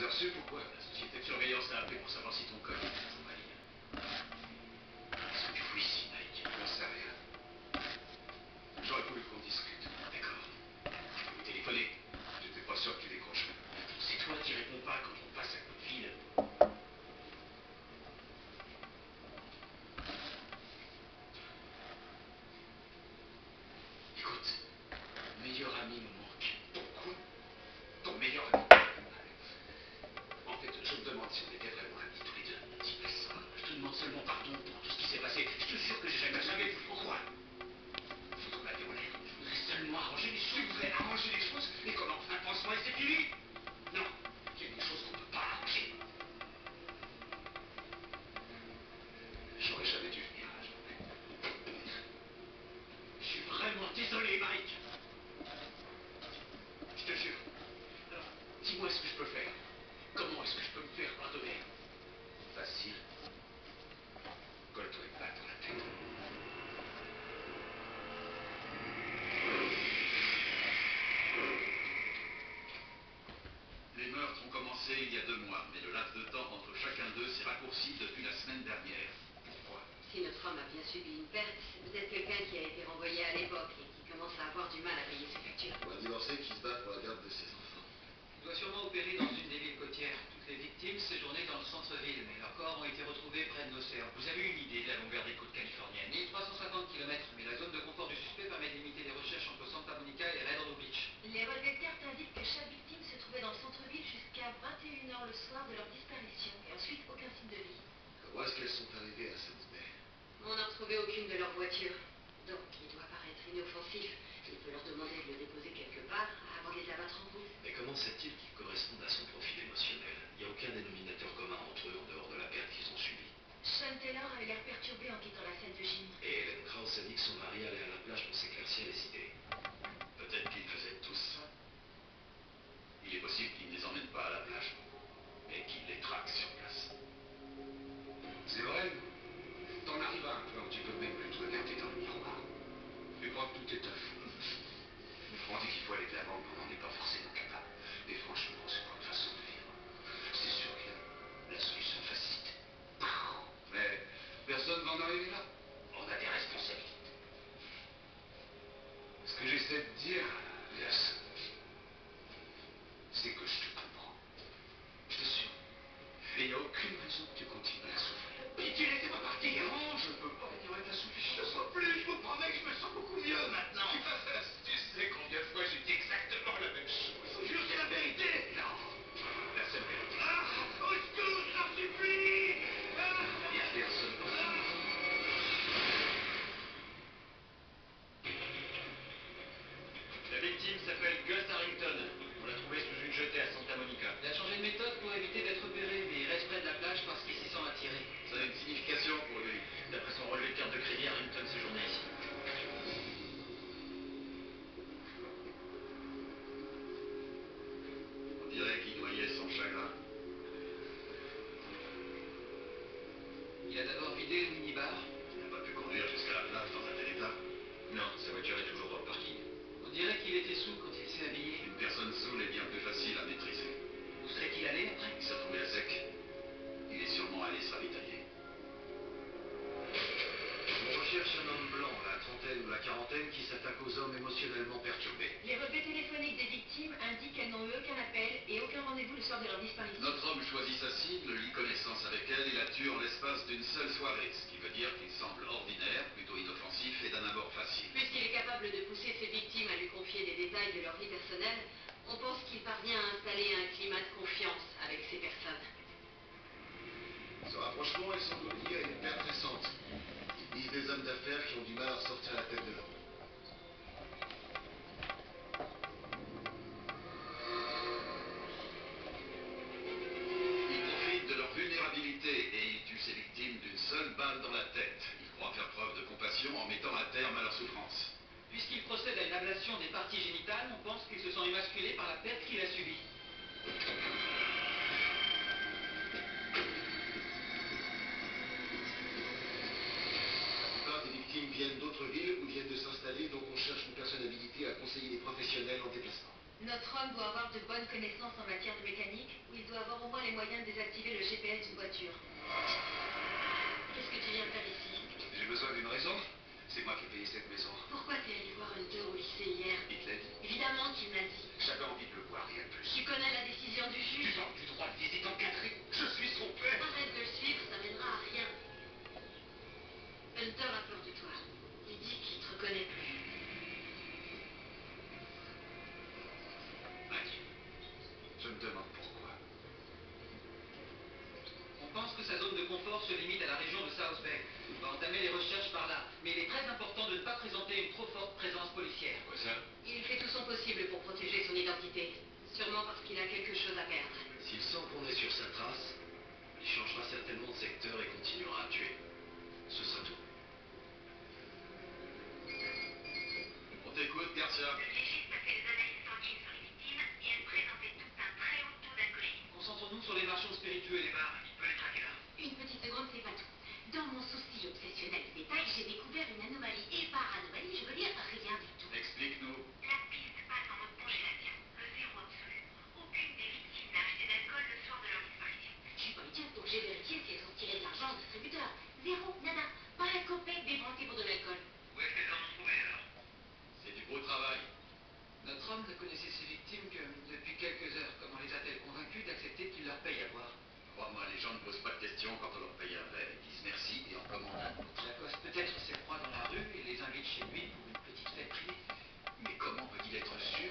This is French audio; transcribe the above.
des heures sup ou quoi? La société de surveillance t'a appelé pour savoir si ton code était toujours valide. Qu'est-ce que tu fous ici, Mike? J'en sais rien. J'aurais voulu qu'on discute. D'accord. Je peux vous téléphoner. J'étais pas sûr que tu décroches. C'est toi qui réponds pas quand on te passe un coup de fil. Écoute, ton meilleur ami me manque. Ton quoi? Ton meilleur ami? En fait, je me demande si on était vraiment amis tous les deux. Dis-moi ça. Je te demande seulement pardon pour tout ce qui s'est passé. Je te jure que j'ai jamais vu. Pourquoi? Foutre ma vie en l'air. Je voudrais seulement arranger les choses. Tu voudrais arranger les choses? Mais comment? Un pansement et c'est fini? Non. Il y a des choses qu'on ne peut pas arranger. J'aurais jamais dû venir à la journée. Je suis vraiment désolé, Mike. Je te jure. Alors, dis-moi ce que je peux faire. Comment est-ce que je peux me faire pardonner? Facile. Colle-toi une balle dans la tête. Les meurtres ont commencé il y a 2 mois, mais le laps de temps entre chacun d'eux s'est raccourci depuis la semaine dernière. Pourquoi? Si notre homme a bien subi une perte, c'est peut-être quelqu'un qui a été renvoyé à l'époque et qui commence à avoir du mal à payer ses factures. Ou un divorcé qui se bat pour la garde de ses enfants. Il doit sûrement opérer dans une des villes côtières. Toutes les victimes séjournaient dans le centre-ville, mais leurs corps ont été retrouvés près de l'océan. Vous avez une idée de la longueur des côtes californiennes? 1350 km, mais la zone de confort du suspect permet de limiter les recherches entre Santa Monica et Redondo Beach. Les relevés de carte indiquent que chaque victime se trouvait dans le centre-ville jusqu'à 21h le soir de leur disparition et ensuite aucun signe de vie. Comment est-ce qu'elles sont arrivées à South Bay? On n'a retrouvé aucune de leurs voitures, donc il doit paraître inoffensif. Il peut leur demander de le déposer quelque part avant de les abattre en route. Mais comment sait-il qu'ils correspondent à son profil émotionnel? Il n'y a aucun dénominateur commun entre eux en dehors de la perte qu'ils ont subie. Sean Taylor avait l'air perturbé en quittant la scène de gym. Et Helen Krauss a dit que son mari allait à la plage pour s'éclaircir les idées. Peut-être qu'ils faisaient tous ça. Il est possible qu'ils ne les emmènent pas à la plage, mais qu'ils les traquent sur place. C'est vrai. T'en arrives à un point où tu peux même plus te regarder dans le miroir. Tu crois que tout est un fou. On dit qu'il faut aller de l'avant quand on n'est pas forcément capable. Et franchement, c'est pas une façon de vivre. C'est sûr qu'il y a la solution facile. Mais personne va en arriver là. On a des responsabilités. Ce que j'essaie de dire, Gus, c'est que je te comprends. Je te suis. Et il n'y a aucune raison que tu continues à souffrir. Et tu laissais pas partir. Non, je peux pas venir avec la souffrir. Je te sens plus, je vous promets que je me sens beaucoup mieux maintenant. Tu sais combien de fois j'ai dit exactement la même chose. Je vous jure, c'est la vérité. Non, la seule vérité. Ah, au secours, j'en supplie. Il n'y a personne dans ce monde. La victime s'appelle Gus Harrington. On l'a trouvé sous une jetée à Santa Monica. Il a changé de méthode pour éviter d'être repéré, mais il reste près de la plage parce qu'il s'y sent attiré. Ça a une signification pour lui. D'après son relevé de carte de crédit, Harrington séjournait ici. On dirait qu'il noyait son chagrin. Il a d'abord vidé le minibar. Il n'a pas pu conduire jusqu'à la plage dans un tel état. Non, sa voiture est toujours dans le parking. On dirait qu'il était sous quand il s'est habillé. Une personne saoule est bien plus facile à maîtriser. Où serait-il allé après? Il s'est retrouvé à sec. Il est sûrement allé se ravitailler. On recherche un homme blanc, la trentaine ou la quarantaine, qui s'attaque aux hommes émotionnellement perturbés. Les relevés téléphoniques des victimes indiquent qu'elles n'ont eu aucun appel et aucun rendez-vous le soir de leur disparition. Notre homme choisit sa cible, lie connaissance avec elle et la tue en l'espace d'une seule soirée, ce qui veut dire qu'il semble ordinaire, plutôt inoffensif et d'un abord facile. Puisqu'il est capable de pousser ses victimes à lui confier des détails de leur vie personnelle, on pense qu'il parvient à installer un climat de confiance avec ces personnes. Ce rapprochement est sans doute lié à une perte récente. Ils disent des hommes d'affaires qui ont du mal à ressortir la tête de l'eau. Ils profitent de leur vulnérabilité et ils tuent ses victimes d'une seule balle dans la tête. Ils croient faire preuve de compassion en mettant un terme à leur souffrance. Puisqu'il procède à une ablation des parties génitales, on pense qu'il se sent émasculé par la perte qu'il a subie. La plupart des victimes viennent d'autres villes ou viennent de s'installer, donc on cherche une personne habilitée à conseiller les professionnels en déplacement. Notre homme doit avoir de bonnes connaissances en matière de mécanique, ou il doit avoir au moins les moyens de désactiver le GPS d'une voiture. Qu'est-ce que tu viens faire ici? J'ai besoin d'une raison. C'est moi qui ai payé cette maison. Pourquoi t'es allé voir Hunter au lycée hier? Il te l'a dit. Évidemment qu'il me l'a dit. J'avais envie de le voir, rien de plus. Tu connais la décision du Tu juge? parles du droit de visite encadré. Je suis son père. Arrête de le suivre, ça mènera à rien. Hunter a peur de toi. Il dit qu'il te reconnaît plus. Mike, je me demande pourquoi. On pense que sa zone de confort se limite à la région de South Bay. On va entamer les recherches par là, mais il est très important de ne pas présenter une trop forte présence policière. Quoi ça? Il fait tout son possible pour protéger son identité. Sûrement parce qu'il a quelque chose à perdre. S'il sent qu'on est sur sa trace, il changera certainement de secteur et continuera à tuer. Ce sera tout. On t'écoute, Garcia. Le légiste a fait des analyses sanguines sur les victimes et elles présentaient toutes un très haut taux d'alcoolisme. Concentrons-nous sur les marchands spiritueux et les bars. Il peut les traquer là. Une petite seconde, c'est pas tout. Dans mon souci obsessionnel du détail, j'ai découvert une anomalie. Et par anomalie, je veux dire rien du tout. Explique-nous. La piste passe en mode congélation. Le zéro absolu. Aucune des victimes n'a acheté d'alcool le soir de leur disparition. Je suis policière, donc j'ai vérifié si elles ont tiré de l'argent au distributeur. Zéro, nada. Pas un copec débranché pour de l'alcool. Où est-ce qu'elles en ont trouvé alors? C'est du beau travail. Notre homme ne connaissait ses victimes que depuis quelques heures. Comment les a-t-elle convaincus d'accepter qu'il leur paye à boire? Crois-moi, les gens ne posent pas de questions quand on leur paye un verre. Ils disent merci et en commandent un autre. Il accoste peut-être ses proies dans la rue et les invite chez lui pour une petite fête privée. Mais comment peut-il être sûr